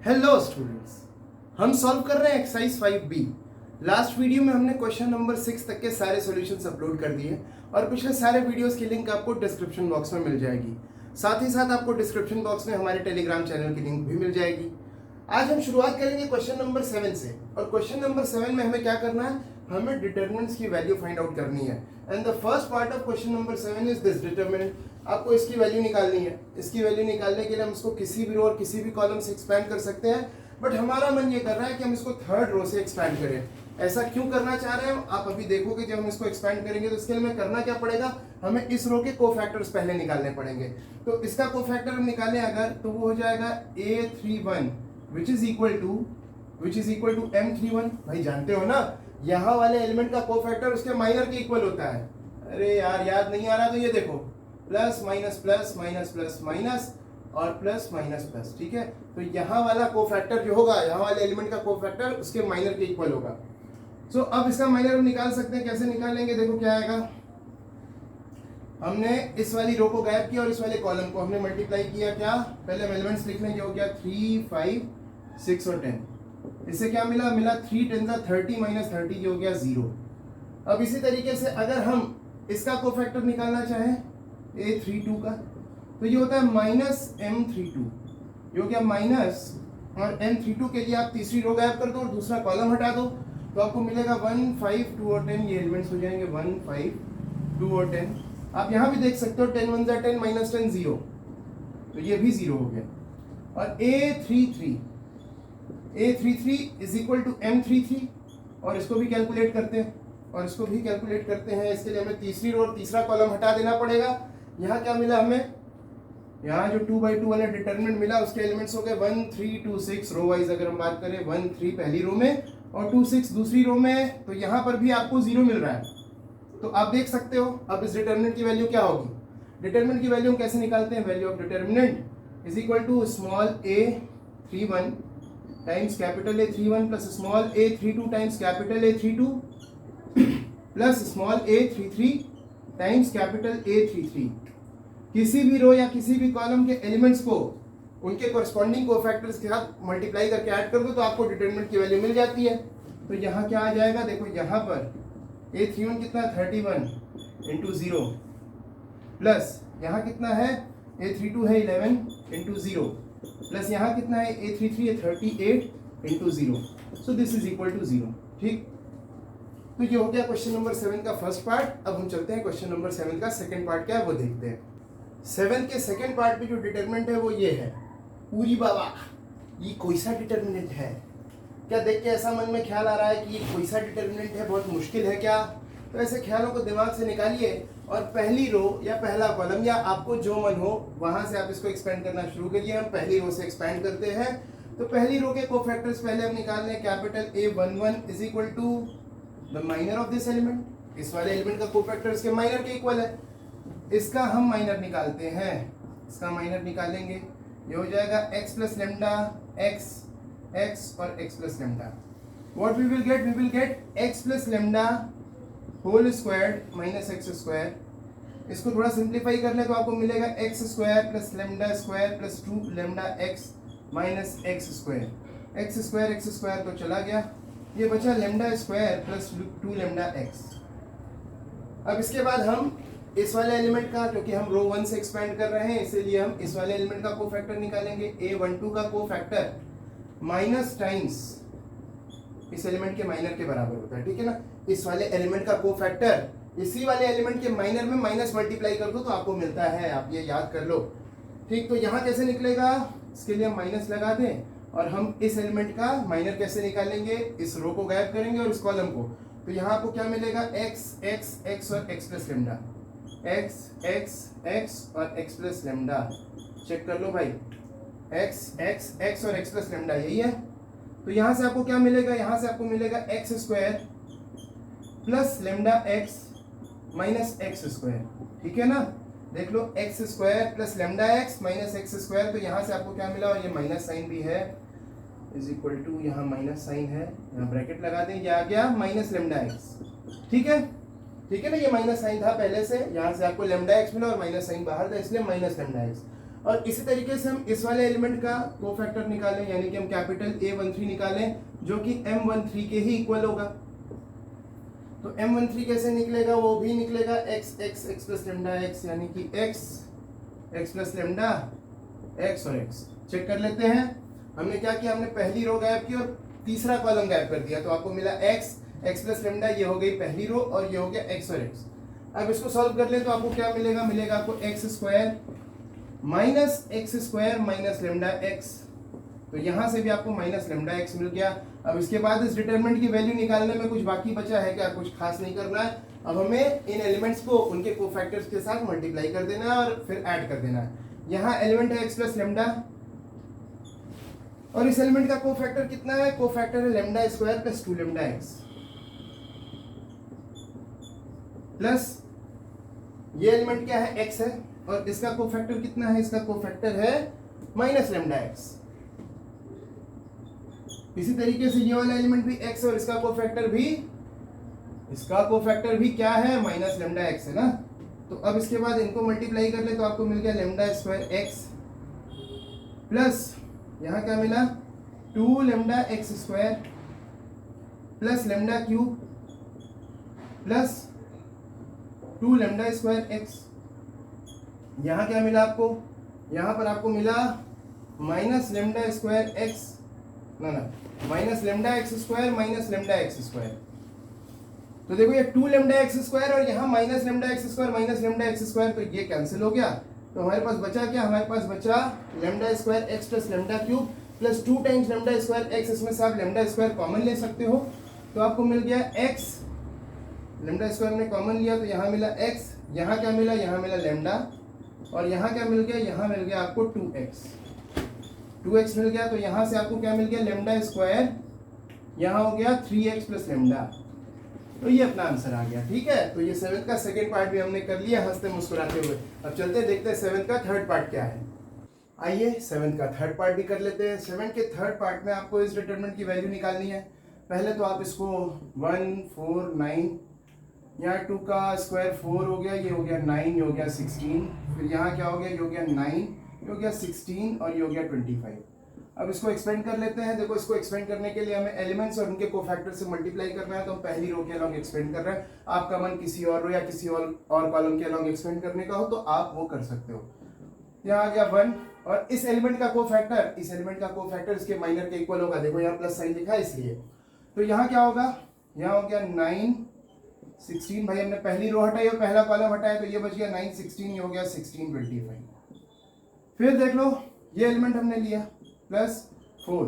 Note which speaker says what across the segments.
Speaker 1: Hello students, हम solve कर रहे हैं एक्सरसाइज 5B। लास्ट वीडियो में हमने क्वेश्चन नंबर 6 तक के सारे सॉल्यूशंस अपलोड कर दिए और पिछले सारे वीडियोस की लिंक आपको डिस्क्रिप्शन बॉक्स में मिल जाएगी। साथ ही साथ आपको डिस्क्रिप्शन बॉक्स में हमारे टेलीग्राम चैनल की लिंक भी मिल जाएगी। आज हम शुरुआत करेंगे क्वेश्चन नंबर 7 से और क्वेश्चन नंबर 7 में हमें क्या करना है, हमें डिटरमिनेंट्स की वैल्यू फाइंड आउट करनी है। And the first part of question number 7 is this determinant. आपको इसकी वैल्यू निकालनी है। इसकी वैल्यू निकालने के लिए हम इसको किसी भी रो और किसी भी कॉलम से एक्सपैंड कर सकते हैं, बट हमारा मन ये कर रहा है कि हम इसको थर्ड रो से एक्सपैंड करें। ऐसा क्यों करना चाह रहे हैं आप अभी देखोगे। जब हम इसको एक्सपैंड करेंगे तो इसके लिए हमें करना क्या पड़ेगा, हमें इस रो के कोफैक्टर्स पहले निकालने पड़ेंगे। तो इसका कोफैक्टर हम निकालें अगर, तो वो हो जाएगा A31 which is equal to M31। भाई जानते हो ना, यहाँ वाले एलिमेंट का कोफैक्टर उसके माइनर के इक्वल होता है। अरे यार याद नहीं आ रहा तो ये देखो, plus minus plus minus plus minus और प्लस माइनस प्लस। ठीक है, तो यहाँ वाला कोफैक्टर जो होगा, यहाँ वाले एलिमेंट का कोफैक्टर उसके माइनर के इक्वल होगा। सो अब इसका माइनर हम निकाल सकते हैं। कैसे निकालेंगे, देखो क्या आएगा। हमने इस वाली रो को गायब किया और इस वाले कॉलम को हमने मल्टीप्लाई किया। क्या, पहले हम एलिमेंट्स लिख लेंगे। हो गया 3, 5, 6 और 10। इससे क्या मिला, 3 10 30 माइनस 30 जो हो गया 0। अब इसी तरीके से अगर हम इसका कोफैक्टर निकालना चाहें A32 का, तो ये होता है माइनस M32। ये हो गया माइनस, और M32 के लिए आप तीसरी रो गायब कर दो और दूसरा कॉलम हटा दो, तो आपको मिलेगा 1, 5, 2 और 10। ये एलिमेंट्स हो जाएंगे 1, 5, 2 और 10। आप यहाँ भी देख सकते हो 10 1 10 माइनस 10 0, तो ये भी 0 हो गया। और A33 is equal to M33, और इसको भी कैलकुलेट करते हैं इसके लिए हमें तीसरी रो और तीसरा कॉलम हटा देना पड़ेगा। यहाँ क्या मिला हमें, यहाँ जो 2/2 वाला डिटरमिनेंट मिला उसके एलिमेंट्स हो गए 1, 3, 2, 6। रो वाइज अगर हम बात करें 1, 3 पहली रो में और 2, 6 दूसरी रो में, तो यहाँ पर भी आपको 0 मिल रहा है। तो आप देख सकते हो अब इस डिटरमिनेंट की वैल्यू क्या होगी। डिटरमिनेंट की वैल्यू हम कैसे निकालते हैं, value of determinant is equal to small A31 times capital A31 plus small A32 times capital A32 plus small A33 times capital A33। किसी भी रो या किसी भी कॉलम के एलिमेंट्स को उनके कोरस्पॉन्डिंग कोफैक्टर्स के साथ मल्टीप्लाई करके ऐड कर दो तो आपको डिटरमिनेंट की वैल्यू मिल जाती है। तो यहाँ क्या आ जाएगा, देखो यहाँ पर A31 कितना है 31 इंटू 0, प्लस यहाँ कितना है A32 है 11 इंटू 0, प्लस यहाँ कितना है A33 है 38 into 0। So this is equal to 0। ठीक, तो ये हो गया क्वेश्चन नंबर 7 का फर्स्ट पार्ट। अब हम चलते हैं क्वेश्चन नंबर 7 का सेकंड पार्ट क्या है वो देखते हैं। 7 के सेकंड पार्ट में जो डिटरमिनेंट है वो ये है। पूरी बाबा, ये कोई सा डिटरमिनेंट है क्या, देख के ऐसा मन में ख्याल आ रहा है कि ये कोई सा डिटरमिनेंट है, बहुत मुश्किल है क्या। तो ऐसे ख्यालों को दिमाग से निकालिए और पहली रो या पहला कॉलम या आपको जो मन हो वहां से आप इसको एक्सपेंड करना शुरू करिए। हम पहली रो से एक्सपेंड करते हैं। तो पहली रो के कोफैक्टर्स पहले हम निकाल लें। Capital A11 is equal to the minor of this element. इस वाले एलिमेंट का कोफैक्टर इसके माइनर के इक्वल है। इसका हम माइनर निकालते हैं। इसका माइनर निकालेंगे, ये हो जाएगा x प्लस लेमडा x और x plus lambda. What we will get x plus lambda whole squared minus x square. इसको थोड़ा सिंप्लीफाई कर ले तो आपको मिलेगा x square plus lambda square plus 2 lambda x minus x square तो चला गया। ये बचा lambda square plus 2 lambda x। अब इसके बाद हम इस वाले एलिमेंट का, क्योंकि हम रो 1 से एक्सपेंड कर रहे हैं इसीलिए हम इस वाले एलिमेंट का कोफैक्टर निकालेंगे। A12 का कोफैक्टर माइनस टाइम्स इस एलिमेंट के माइनर के बराबर होता है। ठीक है ना, इस वाले एलिमेंट का कोफैक्टर इसी वाले एलिमेंट के माइनर में माइनस मल्टीप्लाई कर दो तो आपको मिलता है, आप ये याद कर लो। ठीक, तो यहाँ कैसे निकलेगा, इसके लिए हम माइनस लगा दें और हम इस एलिमेंट का माइनर कैसे निकालेंगे, इस रो को गायब करेंगे और इस कॉलम को। तो यहाँ आपको क्या मिलेगा, x और x प्लस लेमडा, x और x प्लस लेमडा। चेक कर लो भाई, x और x प्लस लेमडा यही है। तो यहाँ से आपको क्या मिलेगा, यहाँ से आपको मिलेगा x square plus lambda x minus x square. ठीक है ना, देख लो x square plus lambda x minus x square. तो यहाँ से आपको क्या मिला, और ये माइनस साइन भी है, इज इक्वल टू यहाँ माइनस साइन है, यहाँ ब्रैकेट लगा दें, ये आ गया माइनस लेमडा x। ठीक है ना, ये माइनस साइन था पहले से, यहाँ से आपको लेमडा x मिला और माइनस साइन बाहर था इसलिए माइनस लेमडा x। और इसी तरीके से हम इस वाले एलिमेंट का कोफैक्टर निकालें, यानी कि हम कैपिटल A13 निकालें जो कि M13 के ही इक्वल होगा। तो M13 कैसे निकलेगा, वो भी निकलेगा x प्लस लेमडा x, यानी कि x प्लस लेमडा x और x। चेक कर लेते हैं, हमने क्या किया, हमने पहली रो गायब की और तीसरा कॉलम गायब कर दिया, तो आपको मिला x प्लस लेमडा, ये हो गई पहली रो और ये हो गया x और x। अब इसको सॉल्व कर ले तो आपको क्या मिलेगा, मिलेगा आपको x square minus lambda x। तो यहां से भी आपको माइनस लेमडा x मिल गया। अब इसके बाद इस डिटरमिनेंट की वैल्यू निकालने में कुछ बाकी बचा है क्या, कुछ खास नहीं करना है। अब हमें इन एलिमेंट्स को उनके कोफैक्टर्स के साथ मल्टीप्लाई कर देना है और फिर ऐड कर देना है। यहाँ एलिमेंट है x प्लस लेमडा और इस एलिमेंट का कोफैक्टर कितना है, कोफैक्टर है lambda square plus 2 lambda x plus ये एलिमेंट क्या है, x है और इसका कोफैक्टर कितना है, इसका कोफैक्टर है माइनस लेमडा x। इसी तरीके से ये वाला एलिमेंट भी x और इसका कोफैक्टर भी क्या है, माइनस लेमडा x है ना। तो अब इसके बाद इनको मल्टीप्लाई कर ले तो आपको मिल गया लेमडा स्क्वायर x प्लस यहाँ क्या मिला 2 lambda x square plus lambda cube plus 2 lambda square x। यहाँ क्या मिला आपको, यहाँ पर आपको मिला minus lambda square x, minus lambda x square minus lambda x square. तो देखो ये 2 लेमडा x स्क्वायर और यहाँ minus lambda x square minus lambda x square, तो ये कैंसिल हो गया। तो हमारे पास बचा क्या, हमारे पास बचा lambda square x plus lambda cube plus 2 times lambda square x। इसमें से आप लेमडा स्क्वायर कॉमन ले सकते हो, तो आपको मिल गया x, लेमडा स्क्वायर में कॉमन लिया तो यहाँ मिला x, यहाँ क्या मिला, यहाँ मिला लेमडा और यहाँ क्या मिल गया, यहाँ मिल गया आपको 2x मिल गया। तो यहाँ से आपको क्या मिल गया, लेमडा स्क्वायर, यहाँ हो गया 3x प्लस लेमडा। तो ये अपना आंसर आ गया। ठीक है, तो ये 7th का सेकंड पार्ट भी हमने कर लिया हंसते मुस्कुराते हुए। अब चलते देखते हैं 7th का थर्ड पार्ट क्या है। आइए 7th का थर्ड पार्ट भी कर लेते हैं। 7th के थर्ड पार्ट में आपको इस डिटरमिनेंट की वैल्यू निकालनी है। पहले तो आप इसको 1 4 9, यहाँ 2 का स्क्वायर 4 हो गया, ये हो गया 9, ये हो गया 16, फिर यहाँ क्या हो गया, ये हो गया 9, ये हो गया 16 और ये हो गया 25। अब इसको एक्सपेंड कर लेते हैं। देखो इसको एक्सपेंड करने के लिए हमें एलिमेंट्स और उनके कोफैक्टर से मल्टीप्लाई करना है, तो हम पहली रो के अलॉन्ग एक्सपेंड कर रहे हैं। आपका मन किसी और रो या किसी और कॉलम के अलॉन्ग एक्सपेंड करने का हो तो आप वो कर सकते हो। यहाँ आ गया 1 और इस एलिमेंट का कोफैक्टर इसके माइनर के इक्वल होगा। देखो यहाँ प्लस साइन लिखा है इसलिए। तो यहाँ क्या होगा, यहाँ हो गया 9 16, भाई हमने पहली रो हटाई और पहला कॉलम हटाया तो ये बच गया 9 16, ये हो गया 16 25। फिर देख लो ये एलिमेंट हमने लिया प्लस 4,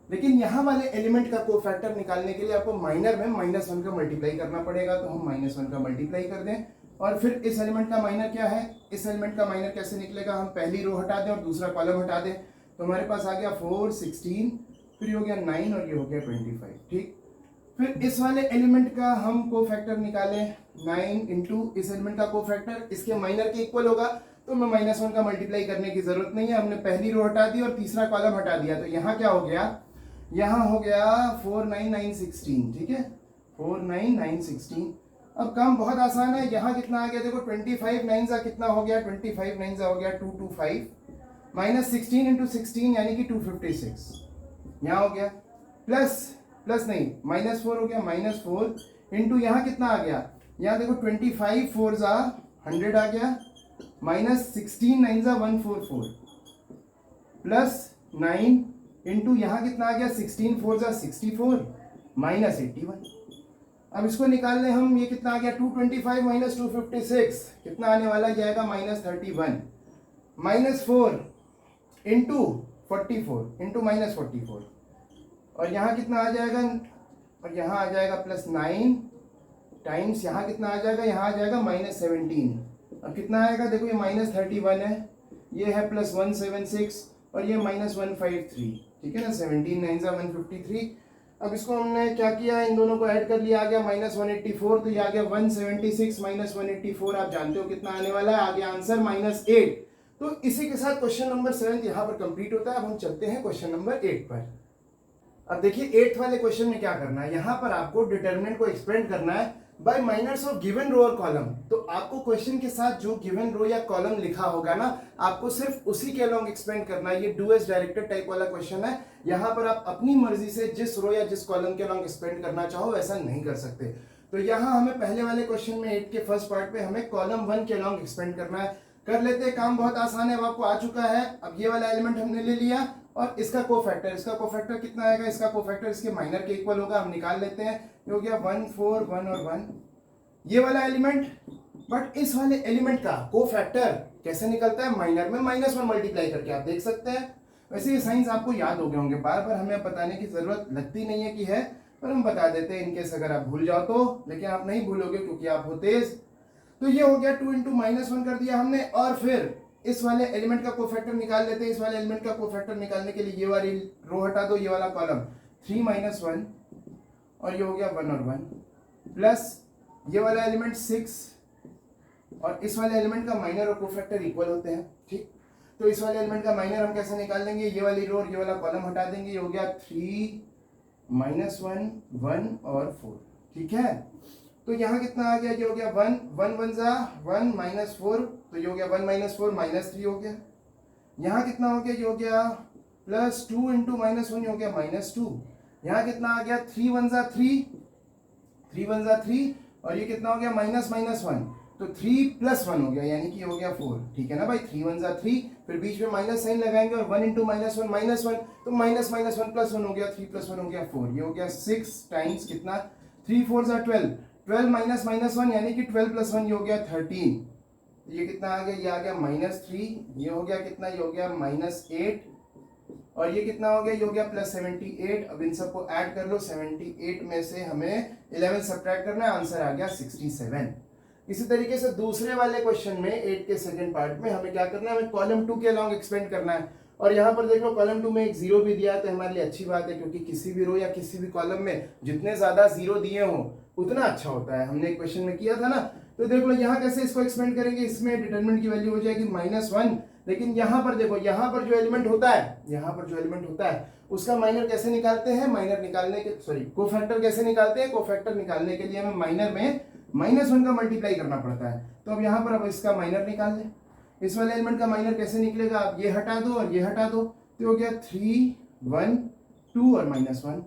Speaker 1: लेकिन यहाँ वाले एलिमेंट का कोफैक्टर निकालने के लिए आपको माइनर में -1 का मल्टीप्लाई करना पड़ेगा, तो हम -1 का मल्टीप्लाई कर दें। और फिर इस एलिमेंट का माइनर क्या है, इस एलिमेंट का माइनर कैसे निकलेगा, हम पहली रो हटा दें और दूसरा कॉलम हटा दें, तो हमारे पास आ गया 4 16, फिर ये हो गया 9 और ये हो गया 25। ठीक, फिर इस वाले एलिमेंट का हम कोफैक्टर निकालें 9 इंटू इस एलिमेंट का कोफैक्टर इसके माइनर के इक्वल होगा, तो हमें -1 का मल्टीप्लाई करने की जरूरत नहीं है। हमने पहली रो हटा दी और तीसरा कॉलम हटा दिया, तो यहाँ क्या हो गया, यहाँ हो गया 4 9 9 16। ठीक है, 4 9 9 16। अब काम बहुत आसान है। यहाँ कितना आ गया, देखो 25 9 सा कितना हो गया, 25 9 सा हो गया 225 माइनस 16 इंटू 16 यानी कि 256। यहाँ हो गया प्लस नहीं -4 हो गया, -4 इंटू यहाँ कितना आ गया, यहाँ देखो 25 4 सा 100 आ गया, माइनस 16 9 सा 144 प्लस 9 इंटू यहाँ कितना आ गया 16 4 सा 64 माइनस 81। अब इसको निकालने हम, ये कितना आ गया 225 माइनस 256 कितना आने वाला जाएगा -31 -4 इंटू 44 इंटू -44 और यहाँ कितना आ जाएगा, और यहाँ आ जाएगा +9 टाइम्स यहाँ कितना आ जाएगा, यहाँ आ जाएगा -17। अब कितना आएगा, देखो ये -31 है, ये है +176 और ये -153। ठीक है ना, 17 9 सा 153। अब इसको हमने क्या किया, इन दोनों को ऐड कर लिया, आ गया -184, तो ये आ गया 176 -184। आप जानते हो कितना आने वाला है, आ गया आंसर -8। तो इसी के साथ क्वेश्चन नंबर 7 यहाँ पर कंप्लीट होता है। अब हम चलते हैं क्वेश्चन नंबर 8 पर। अब देखिए 8th वाले क्वेश्चन में क्या करना है, यहाँ पर आपको डिटरमिनेंट को एक्सपेंड करना है बाय माइनर्स ऑफ गिवन रो और कॉलम। तो आपको क्वेश्चन के साथ जो गिवन रो या कॉलम लिखा होगा ना, आपको सिर्फ उसी के अलोंग एक्सपेंड करना है। ये डू एज डायरेक्टेड टाइप वाला क्वेश्चन है। यहाँ पर आप अपनी मर्जी से जिस रो या जिस कॉलम के अलोंग एक्सपेंड करना चाहो वैसा नहीं कर सकते। तो यहाँ हमें पहले वाले क्वेश्चन में 8 के फर्स्ट पार्ट पे हमें कॉलम 1 के अलोंग एक्सपेंड करना है। कर लेते हैं, काम बहुत आसान है, अब आपको आ चुका है। अब ये वाला एलिमेंट हमने ले लिया और इसका कोफैक्टर कितना आएगा, इसका कोफैक्टर इसके माइनर के इक्वल होगा, हम निकाल लेते हैं। ये हो गया 1 4 1 और 1 ये वाला एलिमेंट। बट इस वाले एलिमेंट का कोफैक्टर कैसे निकलता है, माइनर में -1 मल्टीप्लाई करके, आप देख सकते हैं। वैसे ये साइंस आपको याद हो गए होंगे, बार बार हमें बताने की जरूरत लगती नहीं है कि है, पर हम बता देते हैं इनकेस अगर आप भूल जाओ तो, लेकिन आप नहीं भूलोगे क्योंकि आप हो तेज। तो ये हो गया 2 × -1 कर दिया हमने। और फिर इस वाले एलिमेंट का कोफैक्टर निकाल लेते हैं। इस वाले एलिमेंट का कोफैक्टर निकालने के लिए ये वाली रो हटा दो, ये वाला कॉलम 3 - 1 और ये हो गया 1 और 1 प्लस ये वाला एलिमेंट 6 और इस वाले एलिमेंट का माइनर और कोफैक्टर इक्वल होते हैं। ठीक, तो इस वाले एलिमेंट का माइनर हम कैसे निकाल लेंगे, ये वाली रो और ये वाला कॉलम हटा देंगे। ये हो गया 3 - 1 1 और 4। ठीक है, तो यहाँ कितना आ गया, ये हो गया 1 1 1 जा 1 -4, तो ये हो गया 1 - 4 -3 हो गया। यहाँ कितना हो गया, ये हो गया +2 × -1 हो गया -2। यहाँ कितना आ गया 3 1 जा 3 3 1 जा 3 और ये कितना हो गया -1, तो 3 + 1 हो गया, यानी कि हो गया 4। ठीक है ना भाई, 3 1 जा 3, फिर बीच में माइनस साइन लगाएंगे और 1 × -1 तो -1 + 1 हो गया, 3 + 1 हो गया 4। ये हो गया 6 टाइम्स कितना, 3 4 जा 12 -1 यानी कि 12 + 1 ये हो गया 13। ये कितना आ गया, ये आ गया -3। ये हो गया कितना, ये हो गया -8 और ये कितना हो गया, ये हो गया +78। अब इन सबको ऐड कर लो, 78 में से हमें 11 सब्ट्रैक्ट करना है, आंसर आ गया 67। इसी तरीके से दूसरे वाले क्वेश्चन में 8 के सेकंड पार्ट में हमें क्या करना है, हमें कॉलम 2 के अलोंग एक्सपेंड करना है। और यहाँ पर देखो कॉलम 2 में एक 0 भी दिया है, तो हमारे लिए अच्छी बात है, क्योंकि किसी भी रो या किसी भी कॉलम में जितने ज्यादा 0 दिए हो उतना अच्छा होता है। हमने एक क्वेश्चन में किया था ना, तो देख लो यहाँ कैसे इसको एक्सपेंड करेंगे। इसमें डिटरमिनेंट की वैल्यू हो जाएगी -1, लेकिन यहाँ पर देखो, यहाँ पर जो एलिमेंट होता है उसका माइनर कैसे निकालते हैं, माइनर निकालने के कोफैक्टर कैसे निकालते हैं, कोफैक्टर निकालने के लिए हमें माइनर में -1 का मल्टीप्लाई करना पड़ता है। तो अब यहाँ पर अब इसका माइनर निकाल लें। इस वाले एलिमेंट का माइनर कैसे निकलेगा, आप ये हटा दो और ये हटा दो, तो हो गया 3 1 2 और -1।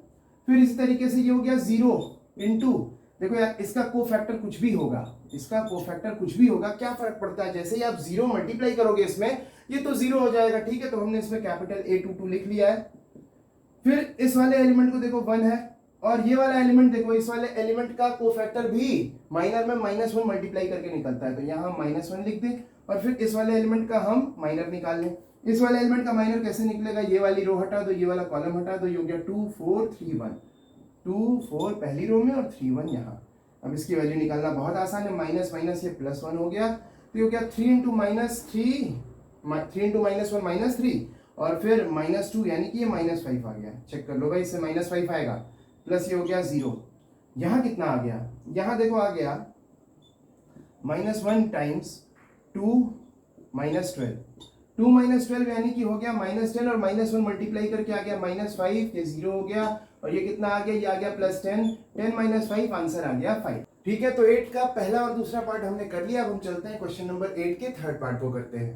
Speaker 1: फिर इसी तरीके से ये हो गया 0 × देखो यार, इसका कोफैक्टर कुछ भी होगा, क्या फर्क पड़ता है, जैसे ही आप 0 मल्टीप्लाई करोगे इसमें, ये तो 0 हो जाएगा। ठीक है, तो हमने इसमें कैपिटल A22 लिख लिया है। फिर इस वाले एलिमेंट को देखो 1 है और ये वाला एलिमेंट देखो, इस वाले एलिमेंट का कोफैक्टर भी माइनर में -1 मल्टीप्लाई करके निकलता है, तो यहाँ हम -1 लिख दें और फिर इस वाले एलिमेंट का हम माइनर निकाल लें। इस वाले एलिमेंट का माइनर कैसे निकलेगा, ये वाली रो हटा दो, ये वाला कॉलम हटा दो, ये हो गया 2 4 3 1, 2 4 पहली रो में और 3 1 यहाँ। अब इसकी वैल्यू निकालना बहुत आसान है, माइनस माइनस ये +1 हो गया, तो ये हो गया 3 × -1 और फिर -2 यानी कि ये -5 आ गया। चेक कर लो भाई, इससे -5 आएगा, प्लस ये हो गया 0। यहाँ कितना आ गया, यहाँ देखो आ गया -1 टाइम्स 2 -12, 2 -12 यानी कि हो गया -10 और -1 मल्टीप्लाई करके आ गया -5, ये 0 हो गया और ये कितना आ गया, ये आ गया +10, 10 - 5 आंसर आ गया 5। ठीक है, तो 8 का पहला और दूसरा पार्ट हमने कर लिया। अब हम चलते हैं क्वेश्चन नंबर 8 के थर्ड पार्ट को करते हैं।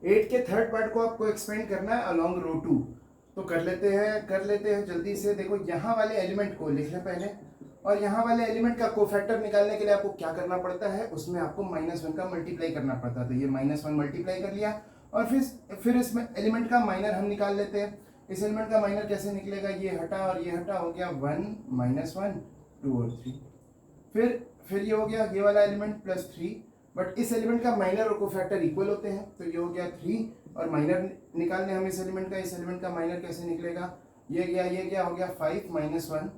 Speaker 1: 8 के थर्ड पार्ट को आपको एक्सपेंड करना है अलोंग रो 2, तो कर लेते हैं जल्दी से। देखो यहाँ वाले एलिमेंट को लिख लें पहले, और यहाँ वाले एलिमेंट का कोफैक्टर निकालने के लिए आपको क्या करना पड़ता है, उसमें आपको -1 का मल्टीप्लाई करना पड़ता है। तो ये -1 मल्टीप्लाई कर लिया और फिर इसमें एलिमेंट का माइनर हम निकाल लेते हैं। इस एलिमेंट का माइनर कैसे निकलेगा, ये हटा और ये हटा, हो गया 1 -1 2 और 3। फिर ये हो गया ये वाला एलिमेंट +3, बट इस एलिमेंट का माइनर और कोफैक्टर इक्वल होते हैं, तो ये हो गया 3 और माइनर निकालने हम इस एलिमेंट का माइनर कैसे निकलेगा, ये गया हो गया 5 -1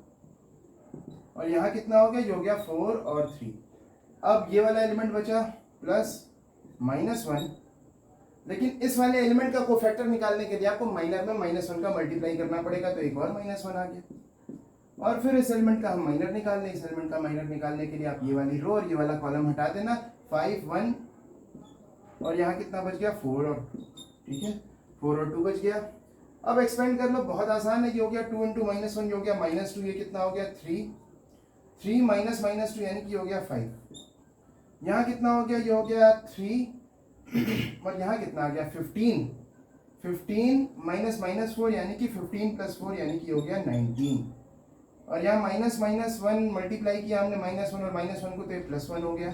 Speaker 1: और यहाँ कितना हो गया, ये हो गया 4 और 3। अब ये वाला एलिमेंट बचा +-1, लेकिन इस वाले एलिमेंट का कोफैक्टर निकालने के लिए आपको माइनर में -1 का मल्टीप्लाई करना पड़ेगा, तो एक और -1 आ गया। और फिर इस एलिमेंट का हम माइनर निकाल लें। इस एलिमेंट का माइनर निकालने के लिए आप ये वाली रो और ये वाला कॉलम हटा देना, 5 1 और यहाँ कितना बच गया 4 और, ठीक है 4 और 2 बच गया। अब एक्सपेंड कर लो, बहुत आसान है। ये हो गया 2 × -1, ये हो गया -2, ये कितना हो गया 3। 3 माइनस माइनस 2 यानी कि हो गया 5। यहाँ कितना हो गया, ये हो गया 3 और यहाँ कितना आ गया 15। 15 माइनस माइनस 4 यानी कि 15 प्लस 4 यानी कि हो गया 19। और यहाँ माइनस माइनस 1 मल्टीप्लाई किया हमने -1 और -1 को, तो ये +1 हो गया।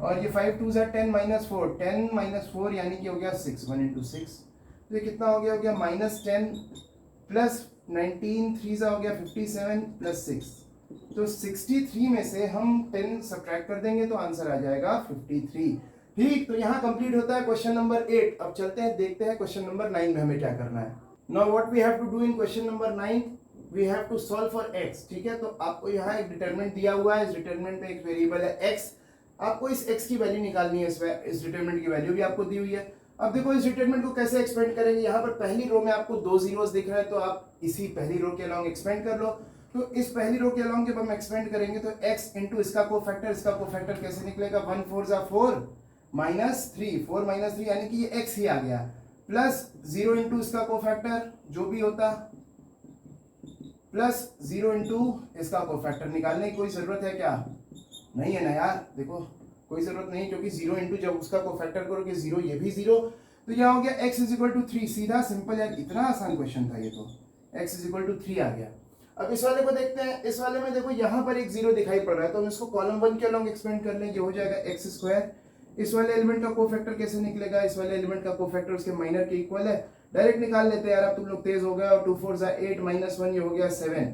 Speaker 1: और ये 5 2 ज़ा 10 माइनस 4, 10 माइनस 4 यानी कि हो गया 6, 1 इंटू 6। तो ये कितना हो गया, -10 प्लस 19, 3 ज़ा हो गया 57 प्लस 6। तो 63 में से हम 10 सब्ट्रैक्ट कर देंगे तो आंसर आ जाएगा 53। ठीक, तो यहाँ कंप्लीट होता है क्वेश्चन नंबर 8। अब चलते हैं, देखते हैं क्वेश्चन नंबर 9 में हमें क्या करना है। Now what we have to do in question number 9, we have to solve for x। ठीक है, तो आपको यहाँ एक डिटरमिनेंट दिया हुआ है, इस डिटरमिनेंट में एक वेरिएबल है x, आपको इस x की वैल्यू निकालनी है। इस डिटरमिनेंट की वैल्यू भी आपको दी हुई है। अब देखो इस डिटरमिनेंट को कैसे एक्सपेंड करेंगे। यहाँ पर पहली रो में आपको 2 जीरोस दिख रहा है, तो आप इसी पहली रो के अलोंग एक्सपेंड कर लो। तो इस पहली रो के अलोंग जब हम एक्सपेंड करेंगे तो x इंटू इसका कोफैक्टर कैसे निकलेगा, 1 4 ज़ा 4 माइनस 3, 4 माइनस 3 यानी कि ये x ही आ गया, प्लस 0 इंटू इसका कोफैक्टर जो भी होता, प्लस 0 इंटू इसका कोफैक्टर। निकालने की कोई जरूरत है क्या, नहीं है ना यार, देखो कोई जरूरत नहीं, क्योंकि 0 इंटू जब उसका कोफैक्टर करोगे 0, ये भी 0, तो यहाँ हो गया x इज इक्वल टू 3। सीधा सिंपल यार, इतना आसान क्वेश्चन था ये, तो x इज इक्वल टू 3 आ गया। अब इस वाले को देखते हैं। इस वाले में देखो यहाँ पर एक 0 दिखाई पड़ रहा है, तो हम इसको कॉलम 1 के अलोंग एक्सपेंड कर लेंगे, हो जाएगा x स्क्वायर। इस वाले एलिमेंट का कोफैक्टर कैसे निकलेगा, इस वाले एलिमेंट का कोफैक्टर उसके माइनर के इक्वल है, डायरेक्ट निकाल लेते हैं यार। अब तुम लोग तेज हो गए, और 2 4 ज़ा 8 माइनस 1 ये हो गया 7।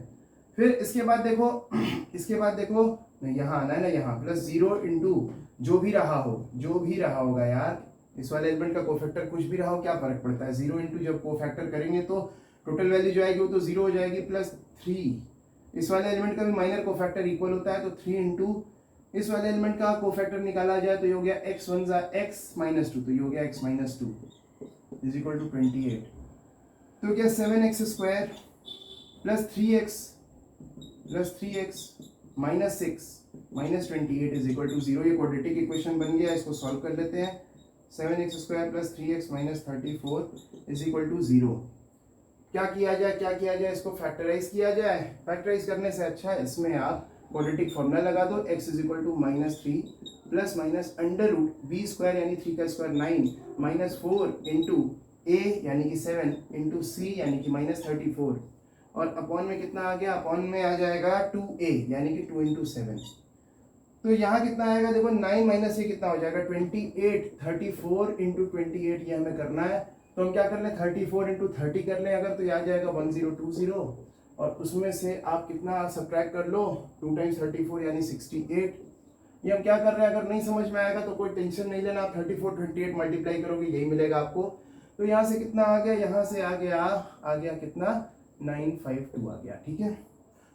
Speaker 1: फिर इसके बाद देखो नहीं यहाँ आना है ना, यहाँ प्लस 0 इंटू जो भी रहा होगा यार, इस वाले एलिमेंट का कोफैक्टर कुछ भी रहा हो, क्या फर्क पड़ता है। 0 इंटू जब कोफैक्टर करेंगे तो टोटल वैल्यू जो आएगी वो तो 0 हो जाएगी, प्लस 3 इस वाले एलिमेंट का भी माइनर कोफैक्टर इक्वल होता है, तो 3 इंटू इस वाले एलिमेंट का कोफैक्टर निकाला जाए तो ये हो गया x 1 ज़ा x माइनस 2, तो ये हो गया x minus 2 is equal to 28। तो क्या 7x square plus 3x minus 6 minus 28 is equal to 0। ये क्वाड्रेटिक इक्वेशन बन गया, इसको सॉल्व कर लेते हैं। 7x square plus 3x minus 34 is equal to 0। क्या किया जाए, इसको फैक्टराइज किया जाए। फैक्टराइज करने से अच्छा है इसमें आप क्वाड्रेटिक फॉर्मूला लगा दो, x is equal to -3 plus minus under root b square यानी 3 का स्क्वायर 9 माइनस 4 इंटू a यानी कि 7 इंटू c यानी कि माइनस 34, और अपॉन में कितना आ गया, अपॉन में आ जाएगा 2a यानी कि 2 इंटू 7। तो यहाँ कितना आएगा, देखो 9 माइनस ये कितना हो जाएगा 28, 34 इंटू 28 ये हमें करना है। तो हम क्या कर लें, 34 इंटू 30 कर लें अगर, तो ये आ जाएगा 1020, और उसमें से आप कितना सब्ट्रैक्ट कर लो, 2 टाइम्स 34 यानी 68। ये हम क्या कर रहे हैं, अगर नहीं समझ में आएगा तो कोई टेंशन नहीं लेना, आप 34 28 मल्टीप्लाई करोगे यही मिलेगा आपको। तो यहाँ से कितना आ गया, यहाँ से आ गया कितना 952 आ गया। ठीक है,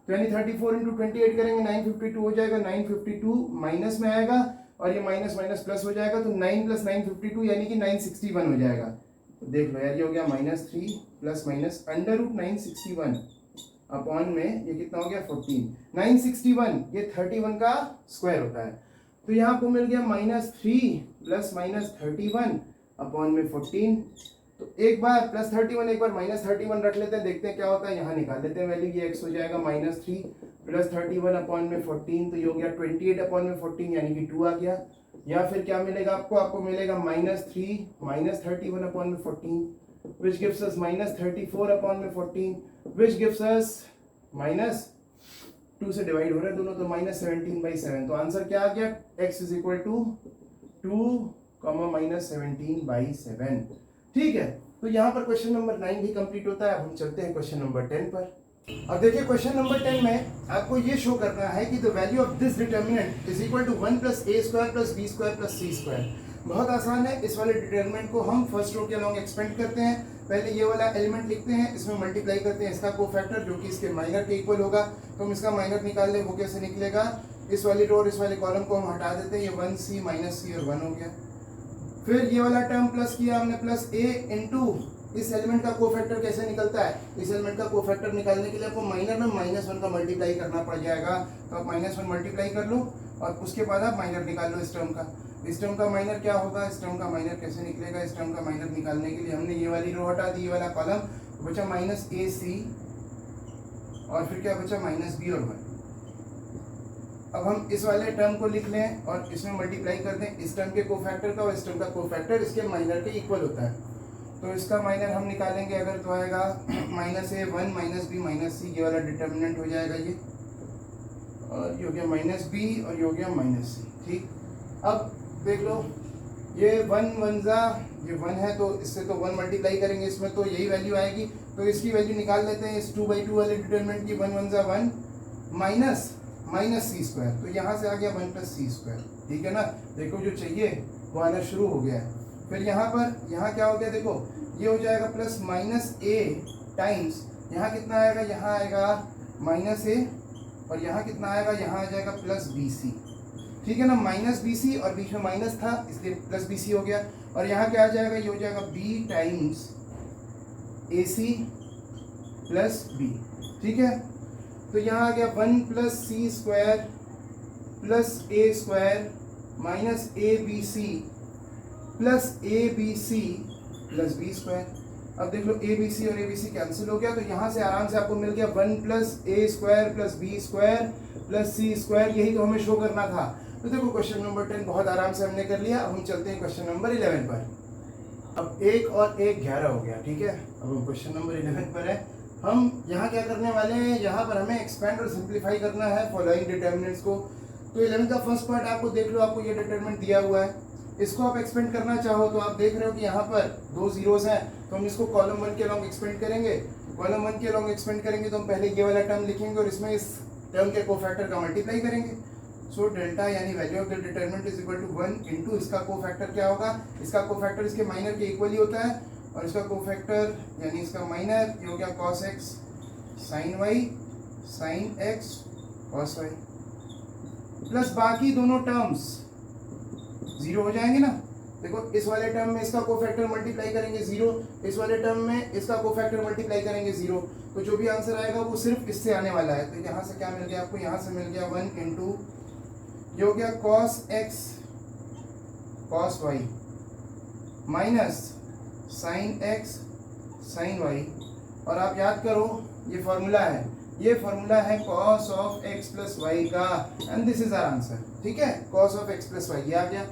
Speaker 1: तो यानी 34 इंटू 28 करेंगे 952 हो जाएगा, 952 माइनस में आएगा और ये माइनस माइनस प्लस हो जाएगा, तो 9 प्लस 952 यानी कि 961 हो जाएगा। तो देख लो यार, ये हो गया -3 plus minus under root 961 upon में ये कितना हो गया 14। 961 ये 31 का स्क्वायर होता है, तो यहाँ आपको मिल गया -3 प्लस माइनस 31 अपॉन में 14। तो एक बार प्लस 31 एक बार माइनस 31 रख लेते हैं, देखते हैं क्या होता है। यहाँ निकाल लेते हैं वैल्यू, ये x हो जाएगा -3 प्लस 31 अपॉन में 14, तो ये हो गया 28 अपॉन में 14 यानी कि 2 आ गया। या फिर क्या मिलेगा आपको मिलेगा -3 माइनस 31 अपॉन में 14 which gives us -34 अपॉन में 14 which gives us -2 से डिवाइड हो रहे हैं दोनों, तो -17/7। तो आंसर क्या आ गया, x इज इक्वल टू 2, -17/7। ठीक है, तो यहाँ पर क्वेश्चन नंबर 9 भी कंप्लीट होता है। अब हम चलते हैं क्वेश्चन नंबर 10 पर। अब देखिए क्वेश्चन नंबर 10 में आपको ये शो करना है कि the value of this determinant is equal to 1 + a² + b² + c²। बहुत आसान है, इस वाले डिटर्मिनेंट को हम फर्स्ट रो के अलोंग एक्सपेंड करते हैं। पहले ये वाला एलिमेंट लिखते हैं, इसमें मल्टीप्लाई करते हैं इसका कोफैक्टर जो कि इसके माइनर के इक्वल होगा। तो हम इसका माइनर निकाल लें, वो कैसे निकलेगा, इस वाली रो और इस वाले कॉलम को हम हटा देते हैं, ये 1c -c और 1 हो गया। फिर ये वाला टर्म प्लस किया हमने, प्लस a इंटू इस एलिमेंट का कोफैक्टर कैसे निकलता है, इस एलिमेंट का कोफैक्टर निकालने के लिए आपको माइनर में -1 का मल्टीप्लाई करना पड़ जाएगा। तो आप -1 मल्टीप्लाई कर लो और उसके बाद आप माइनर निकाल लो इस टर्म का। इस टर्म का माइनर क्या होगा, इस टर्म का माइनर कैसे निकलेगा, इस टर्म का माइनर निकालने के लिए हमने ये वाली रो हटा दी, ये वाला कॉलम, तो बचा -ac और फिर क्या बचा -b और 1। अब हम इस वाले टर्म को लिख लें और इसमें मल्टीप्लाई कर दें, इस टर्म के कोफैक्टर का और इस टर्म का कोफैक्टर इसके माइनर के इक्वल होता है। तो इसका माइनर हम निकालेंगे अगर तो आएगा -a 1 -b -c, ये वाला डिटर्मिनेंट हो जाएगा ये, और ये हो गया -b और ये हो गया -c। ठीक, अब देख लो ये 1 1 जा ये 1 है तो इससे तो 1 मल्टीप्लाई करेंगे इसमें तो यही वैल्यू आएगी, तो इसकी वैल्यू निकाल लेते हैं इस 2/2 वाले डिटर्मिनेंट की। 1 1 जा 1 माइनस c स्क्वायर, तो यहाँ से आ गया 1 + c स्क्वायर। ठीक है ना, देखो जो चाहिए वो आना शुरू हो गया है। फिर यहाँ पर यहाँ क्या हो गया, देखो ये हो जाएगा +-a टाइम्स यहाँ कितना आएगा, यहाँ आएगा -a और यहाँ कितना आएगा, यहाँ आ जाएगा +bc। ठीक है ना, -bc और बीच में माइनस था इसलिए +bc हो गया, और यहाँ क्या आ जाएगा, ये हो जाएगा b टाइम्स ac +b। ठीक है, तो यहाँ आ गया 1 + c square +a square -abc +abc +b square. अब देख लो abc और abc कैंसिल हो गया, तो यहाँ से आराम से आपको मिल गया 1 + a square +b square +c square, यही तो हमें शो करना था। तो देखो क्वेश्चन नंबर 10 बहुत आराम से हमने कर लिया। अब हम चलते हैं क्वेश्चन नंबर 11 पर। अब 1 और 1 11 हो गया। ठीक है, अब हम क्वेश्चन नंबर 11 पर है। हम यहाँ क्या करने वाले हैं, यहाँ पर हमें एक्सपेंड और सिंप्लीफाई करना है फॉलोइंग डिटर्मिनेंट्स को। तो 11 का फर्स्ट पार्ट आपको देख लो, आपको ये डिटर्मिनेंट दिया हुआ है, इसको आप एक्सपेंड करना चाहो तो आप देख रहे हो कि यहाँ पर 2 जीरोस हैं, तो हम इसको कॉलम 1 के लॉन्ग एक्सपेंड करेंगे। कॉलम 1 के लॉन्ग एक्सपेंड करेंगे तो हम पहले ये वाला टर्म लिखेंगे और इसमें इस टर्म के कोफैक्टर का मल्टीप्लाई करेंगे। सो डेल्टा यानी value of the determinant is equal to 1 into इसका कोफैक्टर क्या होगा, इसका कोफैक्टर इसके माइनर के इक्वल ही होता है, और इसका कोफैक्टर यानी इसका माइनर ये हो गया cos x sin y sin x cos y, plus बाकी दोनों टर्म्स 0 हो जाएंगे ना। देखो इस वाले टर्म में इसका कोफैक्टर मल्टीप्लाई करेंगे 0, इस वाले टर्म में इसका कोफैक्टर मल्टीप्लाई करेंगे 0, तो जो भी आंसर आएगा वो सिर्फ इससे आने वाला है। तो यहाँ से क्या मिल गया आपको, यहाँ से मिल गया 1 इंटू ये हो गया cos x cos y minus sin x sin y, और आप याद करो ये फॉर्मूला है, ये फॉर्मूला है cos of x plus y का, and this is our answer. ठीक है, cos of x plus y ये आ गया।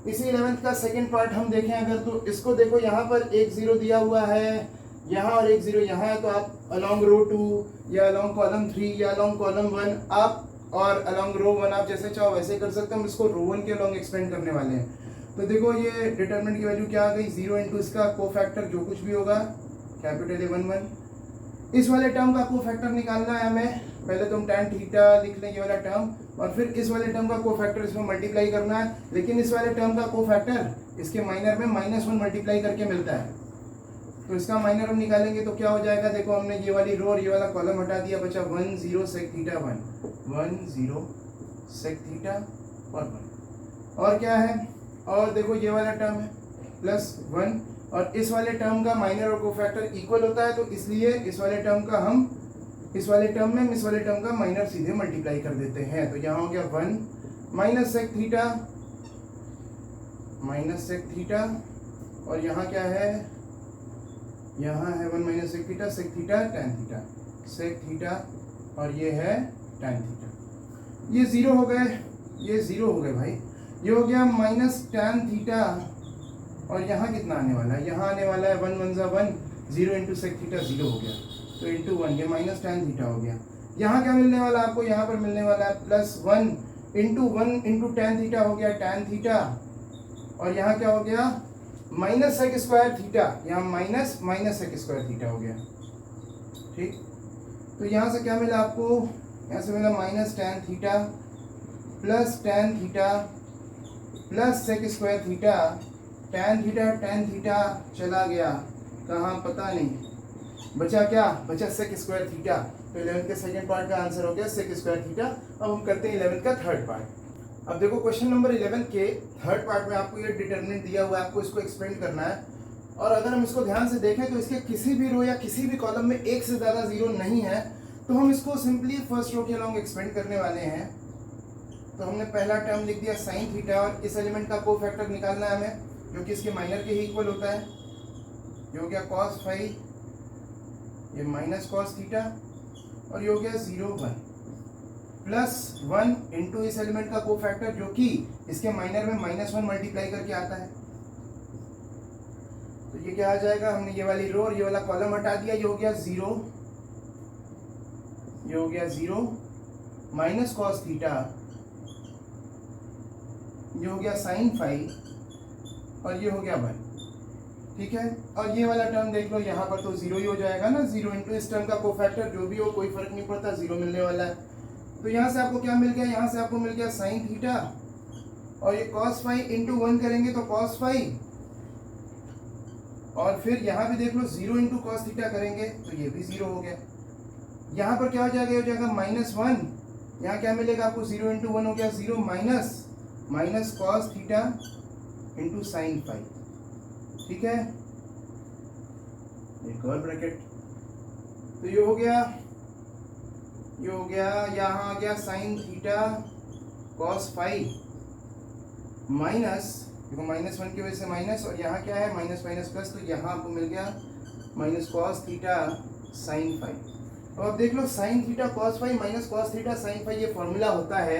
Speaker 1: इसी 11th का सेकंड पार्ट हम देखें अगर, तो इसको देखो यहाँ पर 1 0 दिया हुआ है यहाँ और 1 0 यहाँ है, तो आप अलोंग रो 2 या अलोंग कॉलम 3 या अलोंग कॉलम 1 आप और अलोंग रो 1 आप जैसे चाहो वैसे कर सकते हैं। हम इसको रो 1 के अलोंग एक्सपेंड करने वाले हैं। तो देखो ये डिटरमिनेंट की वैल्यू क्या आ गई, 0 इंटू इसका कोफैक्टर जो कुछ भी होगा कैपिटल A 1 1। इस वाले टर्म का कोफैक्टर निकालना है हमें, पहले तो हम tan थीटा लिख लें ये वाला टर्म, और फिर इस वाले टर्म का कोफैक्टर इसमें मल्टीप्लाई करना है, लेकिन इस वाले टर्म का कोफैक्टर इसके माइनर में -1 मल्टीप्लाई करके मिलता है, तो इसका माइनर हम निकालेंगे तो क्या हो जाएगा, देखो हमने ये वाली रो और ये वाला कॉलम हटा दिया, बचा 1 0 sec थीटा 1 0 sec थीटा और 1, और क्या है, और देखो ये वाला टर्म है +1, और इस वाले टर्म का माइनर और कोफैक्टर इक्वल होता है, तो इसलिए इस वाले टर्म का हम इस वाले टर्म में इस वाले टर्म का माइनर सीधे मल्टीप्लाई कर देते हैं। तो यहाँ हो गया 1 माइनस सेक थीटा, और यहाँ क्या है, यहाँ है 1 minus sec theta tan theta, sec theta, और ये है tan थीटा। ये 0 हो गए, ये 0 हो गए भाई, ये हो गया माइनस tan थीटा, और यहाँ कितना आने वाला है, यहाँ आने वाला है 1 1 जा 1, 0 इंटू सेक थीटा 0 हो गया, तो इंटू 1 ये माइनस tan थीटा हो गया। यहाँ क्या मिलने वाला आपको, यहाँ पर मिलने वाला है +1 इंटू tan थीटा हो गया tan थीटा, और यहाँ क्या हो गया माइनस सेक स्क्वायर थीटा, यहाँ माइनस सेक स्क्वायर थीटा हो गया। ठीक, तो यहाँ से क्या मिला आपको, यहाँ से मिला minus tan theta plus tan theta plus sec square theta, tan theta चला गया कहाँ पता नहीं, बचा क्या, बचा सेक स्क्वायर थीटा। तो 11 के सेकंड पार्ट का आंसर हो गया सेक स्क्वायर थीटा। अब हम करते हैं 11 का थर्ड पार्ट। अब देखो क्वेश्चन नंबर 11 के थर्ड पार्ट में आपको ये डिटरमिनेंट दिया हुआ है, आपको इसको एक्सपेंड करना है, और अगर हम इसको ध्यान से देखें तो इसके किसी भी रो या किसी भी कॉलम में एक से ज़्यादा जीरो नहीं है, तो हम इसको सिंपली फर्स्ट रो के अलॉन्ग एक्सपेंड करने वाले हैं। तो हमने पहला टर्म लिख दिया साइन थीटा, और इस एलिमेंट का कोफैक्टर निकालना है हमें जो कि इसके माइनर के ही इक्वल होता है, ये हो गया cos फाई, ये माइनस cos थीटा, और ये हो गया 0 1। +1 इंटू इस एलिमेंट का कोफैक्टर जो कि इसके माइनर में -1 मल्टीप्लाई करके आता है। तो ये क्या आ जाएगा, हमने ये वाली रो और ये वाला कॉलम हटा दिया, ये हो गया 0, ये हो गया 0 माइनस कॉस थीटा, ये हो गया साइन फाई और ये हो गया 1। ठीक है, और ये वाला टर्म देख लो, यहाँ पर तो 0 ही हो जाएगा ना, 0 इंटू इस टर्म का कोफैक्टर जो भी हो कोई फर्क नहीं पड़ता, 0 मिलने वाला है। तो यहाँ से आपको क्या मिल गया, यहाँ से आपको मिल गया साइन थीटा और ये कॉस फाई इंटू 1 करेंगे तो कॉस फाई, और फिर यहाँ भी देख लो 0 इंटू कॉस थीटा करेंगे तो ये भी 0 हो गया। यहाँ पर क्या हो जाएगा, हो जाएगा -1, यहाँ क्या मिलेगा आपको, 0 इंटू 1 हो गया 0 minus cos theta into sine phi. ठीक है, एक और ब्रैकेट, तो ये हो गया, ये हो गया, यहाँ आ गया sine theta cos phi minus, देखो -1 की वजह से माइनस, और यहाँ क्या है माइनस माइनस प्लस, तो यहाँ आपको मिल गया minus cos theta sine phi. अब आप देख लो sine theta cos phi minus cos theta sine phi, ये फॉर्मूला होता है,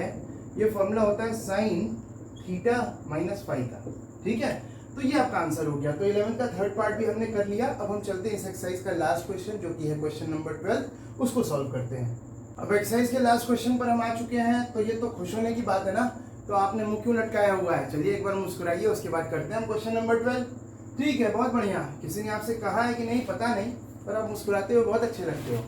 Speaker 1: ये फॉर्मूला होता है साइन थीटा माइनस फाई का। ठीक है, तो ये आपका आंसर हो गया। तो 11 का थर्ड पार्ट भी हमने कर लिया। अब हम चलते हैं इस एक्सरसाइज का लास्ट क्वेश्चन जो कि है क्वेश्चन नंबर 12, उसको सॉल्व करते हैं। अब एक्सरसाइज के लास्ट क्वेश्चन पर हम आ चुके हैं, तो ये तो खुश होने की बात है ना, तो आपने मुंह क्यों लटकाया हुआ है, चलिए एक बार मुस्कुराइए, उसके बाद करते हैं हम क्वेश्चन नंबर 12। ठीक है, बहुत बढ़िया। किसी ने आपसे कहा है कि नहीं, पता नहीं, पर आप मुस्कुराते हो, बहुत अच्छे लगते हो।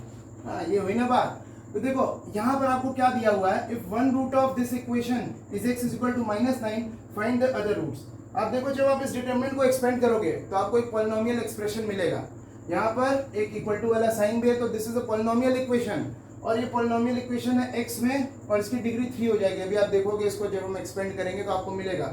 Speaker 1: हाँ, ये हुई ना बात। तो देखो यहाँ पर आपको क्या दिया हुआ है, if one root of this equation is x is equal to -9 find the other roots. आप देखो जब आप इस डिटरमिनेंट को एक्सपेंड करोगे तो आपको एक पॉलिनोमियल एक्सप्रेशन मिलेगा। यहाँ पर एक इक्वल टू वाला साइन भी है, तो this is a polynomial equation, और ये पॉलिनोमियल इक्वेशन है x में, और इसकी डिग्री 3 हो जाएगी। अभी आप देखोगे इसको जब हम एक्सपेंड करेंगे तो आपको मिलेगा।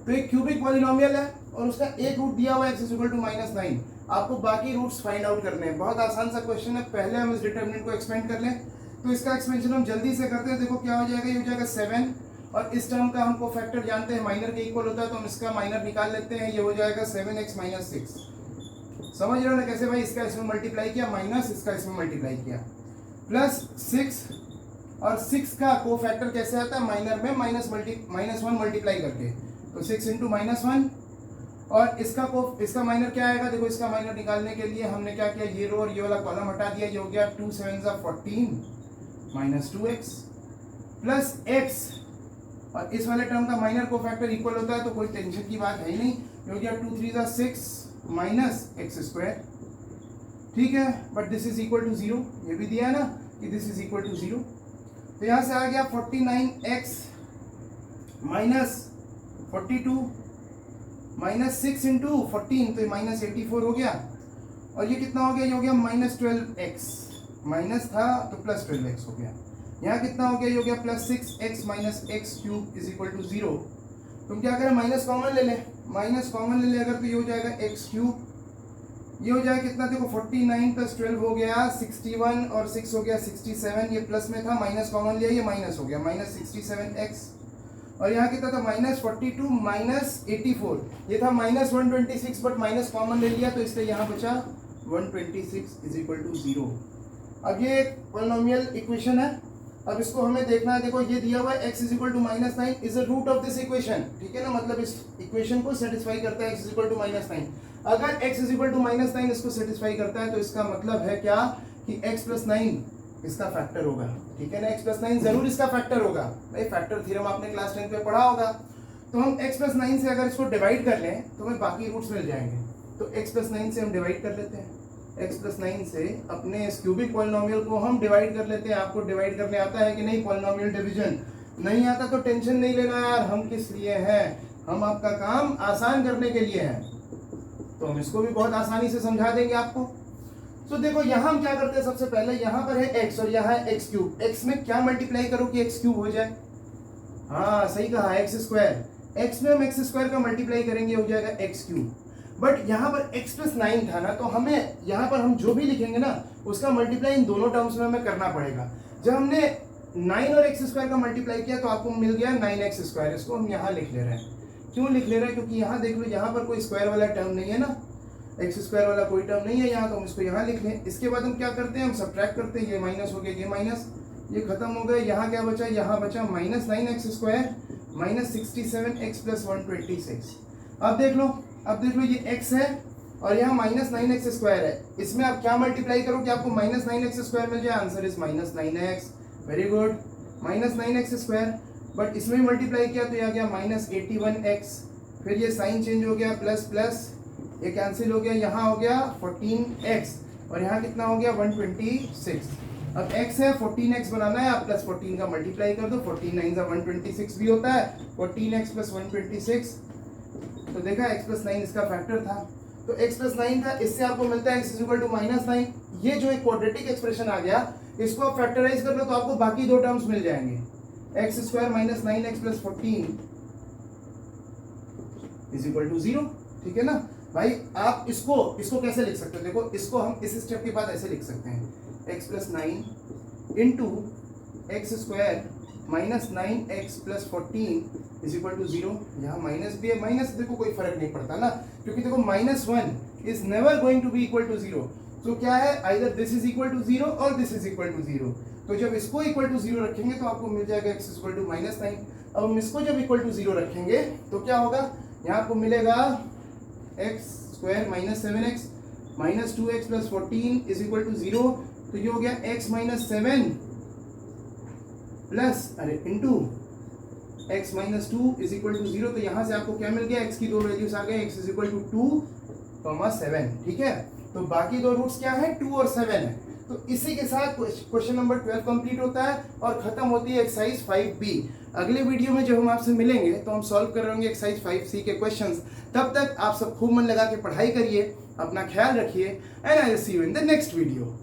Speaker 1: तो एक क्यूबिक पॉलिनोमियल है और उसका एक रूट दिया हुआ है x इज इक्वल टू -9। आपको बाकी रूट्स फाइंड आउट करने हैं। बहुत आसान सा क्वेश्चन है। पहले हम इस डिटरमिनेंट को एक्सपेंड कर लें, तो इसका एक्सपेंशन हम जल्दी से करते हैं। देखो क्या हो जाएगा, ये हो जाएगा 7, और इस टर्म का हमको फैक्टर जानते हैं, माइनर के इक्वल होता है, तो हम इसका माइनर निकाल लेते हैं। ये हो जाएगा 7x - 6। समझ रहे हो ना कैसे भाई, इसका इसमें मल्टीप्लाई किया माइनस इसका इसमें मल्टीप्लाई किया, प्लस 6, और 6 का को फैक्टर कैसे आता है, माइनर में -1 मल्टीप्लाई करके, तो 6 इंटू -1, और इसका माइनर क्या आएगा, देखो इसका माइनर निकालने के लिए हमने क्या किया, ये रो और ये वाला कॉलम हटा दिया। ये हो गया 2 7 14 -2x प्लस x, और इस वाले टर्म का माइनर को फैक्टर इक्वल होता है, तो कोई टेंशन की बात है ही नहीं। ये हो गया 2 3 6 माइनस x²। ठीक है, but this is equal to 0, ये भी दिया है ना कि दिस इज इक्वल टू 0। तो यहाँ से आ गया 49x माइनस 42 माइनस 6 इंटू 14, तो ये -84 हो गया, और ये कितना हो गया, ये हो गया -12x, माइनस था तो +12x हो गया। यहाँ कितना हो गया, ये हो गया +6x minus x³ is equal to 0। तुम क्या करें, माइनस कॉमन ले ले, माइनस कॉमन ले ले अगर, तो ये हो जाएगा x³, ये हो जाएगा कितना, देखो 49 + 12 हो गया 61, और 6 हो गया 67, ये प्लस में था, माइनस कॉमन लिया, ये माइनस हो गया, -67x, और यहाँ कितना था, -42 -84, ये था -126, बट माइनस कॉमन ले लिया, तो इसलिए यहाँ बचा 126 इज इक्वल टू 0। अब ये एक पॉलिनोमियल इक्वेशन है। अब इसको हमें देखना है, देखो ये दिया हुआ है x is equal to -9 is a root of this equation. ठीक है ना, मतलब इस इक्वेशन को सेटिस्फाई करता है x इज इक्वल टू -9। अगर x इज इक्वल टू -9 इसको सेटिस्फाई करता है, तो इसका मतलब है क्या कि x + 9 इसका फैक्टर होगा। ठीक है ना, x + 9 जरूर इसका फैक्टर होगा। भाई फैक्टर थ्योरम आपने क्लास 10 में पढ़ा होगा। तो हम x + 9 से अगर इसको डिवाइड कर लें तो हमें बाकी रूट्स मिल जाएंगे। तो x + 9 से हम डिवाइड कर लेते हैं, x + 9 से अपने इस क्यूबिक पॉलिनोमियल को हम डिवाइड कर लेते हैं। आपको डिवाइड करने आता है कि नहीं, पॉलिनोमियल डिवीजन नहीं आता तो टेंशन नहीं लेना यार, हम किस लिए हैं, हम आपका काम आसान करने के लिए हैं। तो हम इसको भी बहुत आसानी से समझा देंगे आपको। तो देखो यहाँ हम क्या करते हैं, सबसे पहले यहाँ पर है x और यहाँ है x³। x में क्या मल्टीप्लाई करो कि x³ हो जाए, हाँ सही कहा, x²। x में हम x² का मल्टीप्लाई करेंगे, हो जाएगा x³। बट यहाँ पर x + 9 था ना, तो हमें यहाँ पर हम जो भी लिखेंगे ना उसका मल्टीप्लाई इन दोनों टर्म्स में हमें करना पड़ेगा। जब हमने 9 और x² का मल्टीप्लाई किया तो आपको मिल गया 9x²। इसको हम यहाँ लिख ले रहे हैं। क्यों लिख ले रहे हैं, क्योंकि यहाँ देख लो, यहाँ पर कोई स्क्वायर वाला टर्म नहीं है ना, x² वाला कोई टर्म नहीं है यहाँ, तो हम इसको यहाँ लिख लें। इसके बाद हम क्या करते हैं, हम सब्ट्रैक्ट करते हैं, ये माइनस हो गया, ये माइनस, ये खत्म हो गया। यहाँ क्या बचा, यहाँ बचा -9x² -67x + 126। अब देख लो ये x है और यहाँ -9x² है, इसमें आप क्या मल्टीप्लाई करो कि आपको -9x² मिल जाए, answer is -9x। Very good, -9x², but इसमें मल्टीप्लाई किया तो यहाँ गया -81x, फिर ये साइन चेंज हो गया प्लस प्लस, ये कैंसिल हो गया, यहाँ हो गया 14x और यहाँ कितना हो गया 126। अब x है 14x बनाना है, आप +14 का मल्टीप्लाई कर दो, 14 9 126 भी होता है, 14x + 126। तो देखा x + 9 इसका फैक्टर था, तो x + 9 था, इससे आपको मिलता है x = -9। ये जो एक क्वाड्रेटिक एक्सप्रेशन आ गया, इसको आप फैक्टराइज कर लो तो आपको बाकी दो टर्म्स मिल जाएंगे, x² - 9x + 14 = 0। ठीक है ना भाई। आप इसको कैसे लिख सकते हो, देखो इसको हम इस स्टेप के बाद ऐसे लिख सकते हैं, x + 9 × x² - 9x + 14 = 0। यहाँ माइनस भी है, माइनस देखो कोई फर्क नहीं पड़ता ना, क्योंकि देखो -1 is never going to be equal to 0। तो क्या है, either this is equal to 0 और दिस इज इक्वल टू 0। तो जब इसको इक्वल टू 0 रखेंगे तो आपको मिल जाएगा x = -9। अब हम इसको जब इक्वल टू 0 रखेंगे तो क्या होगा, यहाँ आपको मिलेगा x² - 7x -2x + 14 = 0। तो ये हो गया x - 7 प्लस इंटू x - 2 = 0। तो यहाँ से आपको क्या मिल गया, x की दो वैल्यूज आ गए, x = 2, 7। ठीक है, तो बाकी दो रूट्स क्या है, 2 और 7 है। तो इसी के साथ क्वेश्चन नंबर 12 कंप्लीट होता है और खत्म होती है एक्सरसाइज 5B। अगले वीडियो में जब हम आपसे मिलेंगे तो हम सॉल्व कर रहे होंगे एक्सरसाइज 5C के क्वेश्चंस। तब तक आप सब खूब मन लगा के पढ़ाई करिए, अपना ख्याल रखिए, and I will see you in the next video.